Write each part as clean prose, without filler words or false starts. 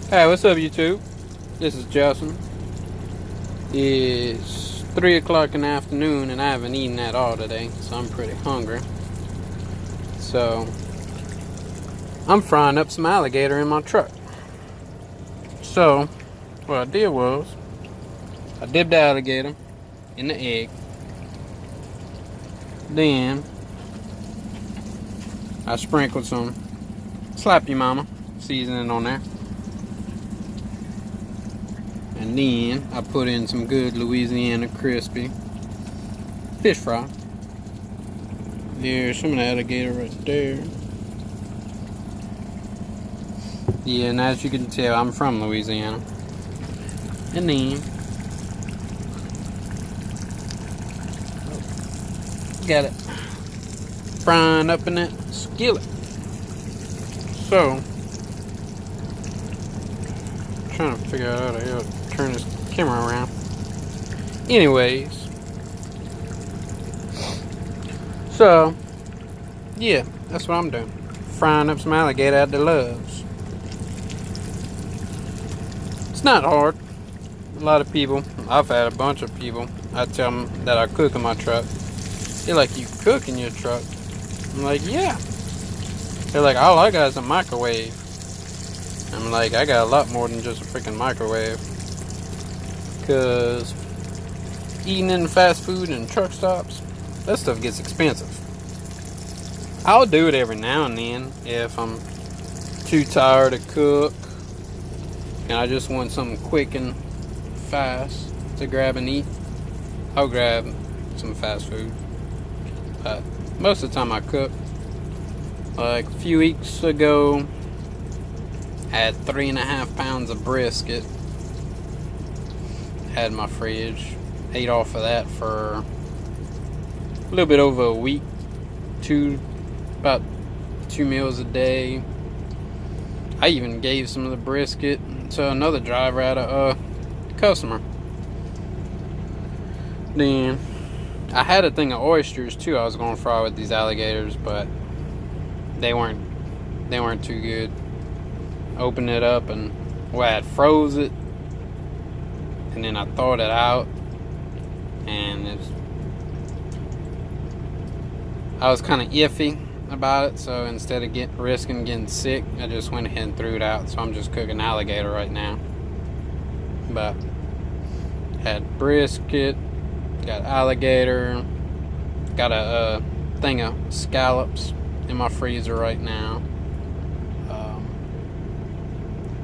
Hey, what's up, YouTube? This is Justin. It's 3 o'clock in the afternoon, and I haven't eaten at all today, so I'm pretty hungry. So, I'm frying up some alligator in my truck. So, what I did was, I dipped the alligator in the egg. Then, I sprinkled some Slap Your Mama seasoning on there. And then I put in some good Louisiana crispy fish fry. There's some of the alligator right there. Yeah, and as you can tell, I'm from Louisiana. And then got it frying up in that skillet. So, trying to figure out how to turn this camera around. Anyways, so yeah, that's what I'm doing. Frying up some alligator at the loves. It's not hard. A lot of people, I've had a bunch of people, I tell them that I cook in my truck. They're like, "You cook in your truck?" I'm like, "Yeah." They're like, "All I got is a microwave." I'm like, "I got a lot more than just a freaking microwave." Because eating in fast food and truck stops, that stuff gets expensive. I'll do it every now and then if I'm too tired to cook and I just want something quick and fast to grab and eat. I'll grab some fast food. But most of the time I cook. Like a few weeks ago, I had 3.5 pounds of brisket. Had in my fridge. Ate off of that for a little bit over a week. About 2 meals a day. I even gave some of the brisket to another driver at a customer. Then I had a thing of oysters too. I was going to fry with these alligators, but they weren't too good. Opened it up and I had froze it, and then I thawed it out, and I was kind of iffy about it. So instead of risking getting sick, I just went ahead and threw it out. So I'm just cooking alligator right now. But had brisket, got alligator, got a thing of scallops in my freezer right now.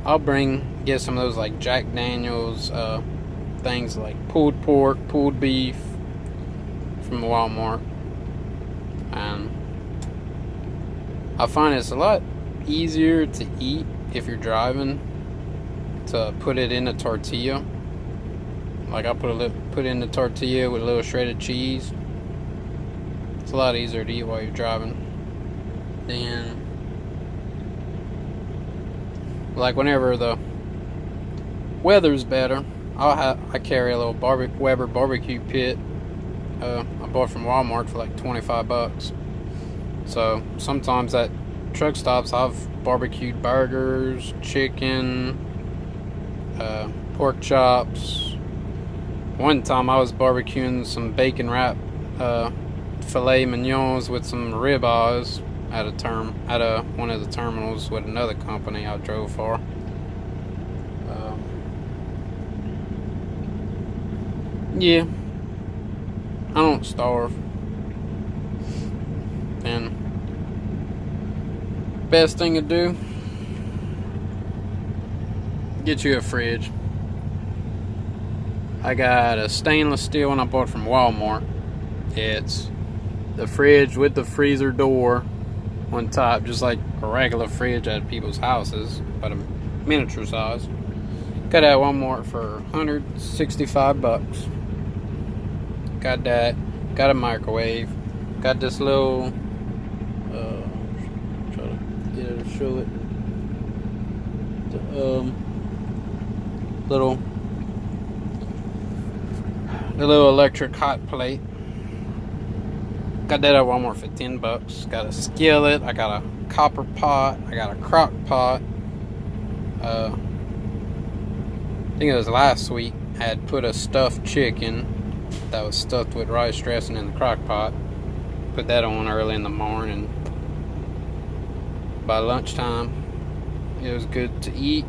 I'll get some of those like Jack Daniels things like pulled pork, pulled beef from Walmart. And I find it's a lot easier to eat if you're driving to put it in a tortilla. Like I put in the tortilla with a little shredded cheese. It's a lot easier to eat while you're driving. Then, like whenever the weather's better, I carry a little Weber barbecue pit. I bought from Walmart for like $25. So sometimes at truck stops I've barbecued burgers, chicken, pork chops. One time I was barbecuing some bacon wrap filet mignons with some ribeyes at one of the terminals with another company I drove for. Yeah, I don't starve. And best thing to do, get you a fridge. I got a stainless steel one I bought from Walmart. It's the fridge with the freezer door on top, just like a regular fridge at people's houses, but a miniature size. Got that at Walmart for $165. Got that. Got a microwave. Got this little try to get it to show it. The little electric hot plate. Got that at Walmart for $10. Got a skillet. I got a copper pot. I got a crock pot. I think it was last week, I had put a stuffed chicken that was stuffed with rice dressing in the crock pot. Put that on early in the morning. By lunchtime, it was good to eat.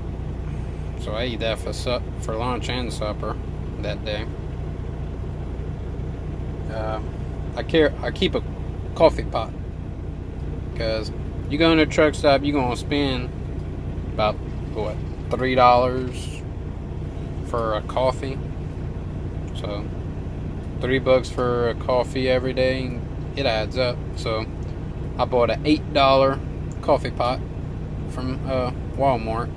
So I ate that for lunch and supper that day. I keep a coffee pot, because you go in a truck stop, you're gonna spend about what, $3 for a coffee. So $3 for a coffee every day, it adds up. So I bought an $8 coffee pot from Walmart,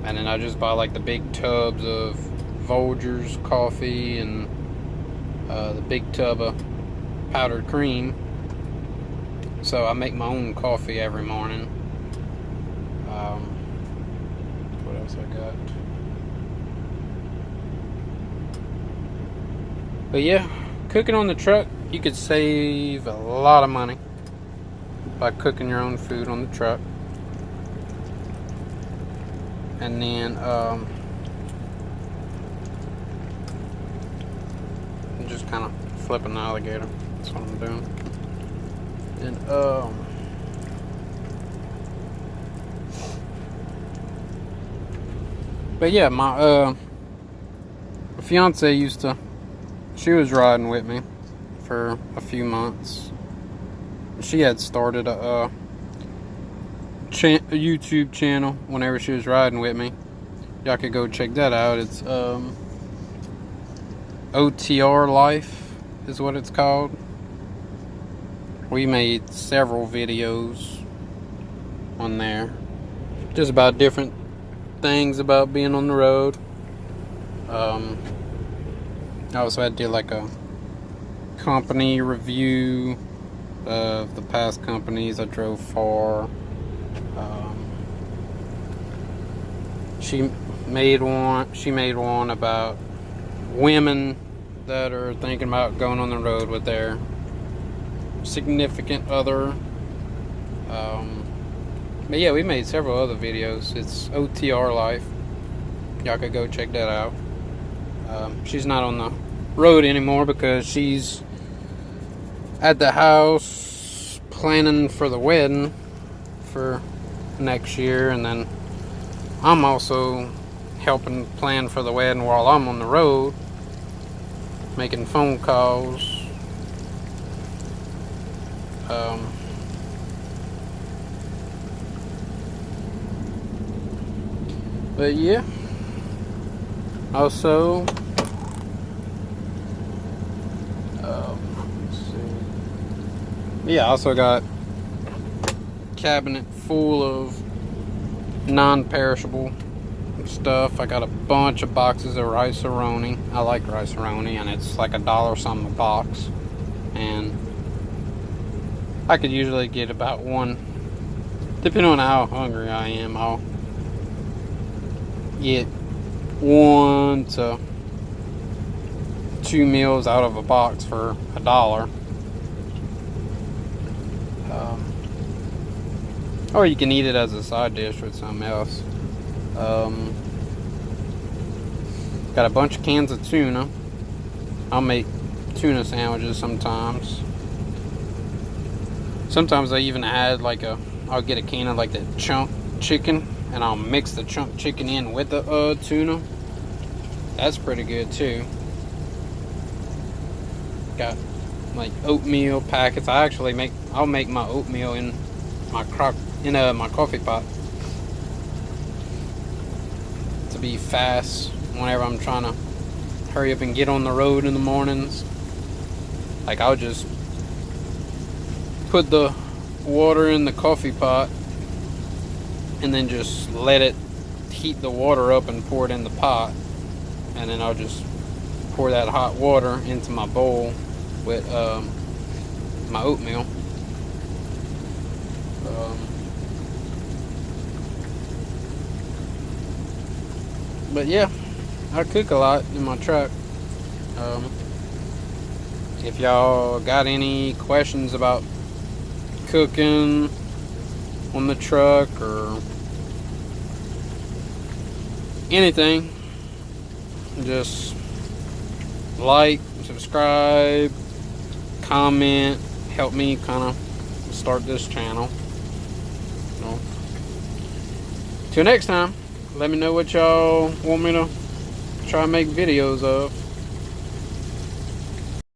and then I just buy like the big tubs of Folgers coffee and the big tub of powdered cream. So I make my own coffee every morning. What else I got? But yeah, cooking on the truck, you could save a lot of money by cooking your own food on the truck. And then I'm just kind of flipping the alligator. That's what I'm doing. And but yeah, my fiance she was riding with me for a few months. She had started a YouTube channel whenever she was riding with me. Y'all could go check that out. It's OTR Life is what it's called. We made several videos on there, just about different things about being on the road. I also had to do like a company review of the past companies I drove for. She made one about women that are thinking about going on the road with their significant other. But yeah, we made several other videos. It's OTR Life. Y'all could go check that out. She's not on the road anymore because she's at the house planning for the wedding for next year, and then I'm also helping plan for the wedding while I'm on the road, making phone calls. But yeah, also let's see. Yeah, I also got a cabinet full of non-perishable stuff. I got a bunch of boxes of rice-a-roni. I like rice-a-roni, and it's like $1 something a box, and I could usually get about one, depending on how hungry I am. I'll get 1 to 2 meals out of a box for $1. Or you can eat it as a side dish with something else. Got a bunch of cans of tuna. I'll make tuna sandwiches sometimes. Sometimes I even add I'll get a can of like the chunk chicken, and I'll mix the chunk chicken in with the tuna. That's pretty good too. Got like oatmeal packets. I'll make my oatmeal in my my coffee pot to be fast whenever I'm trying to hurry up and get on the road in the mornings. Like, I'll just put the water in the coffee pot and then just let it heat the water up and pour it in the pot, and then I'll just pour that hot water into my bowl with my oatmeal. But yeah, I cook a lot in my truck. If y'all got any questions about cooking on the truck or anything, just like, subscribe, comment, help me kind of start this channel. So, till next time, let me know what y'all want me to try and make videos of.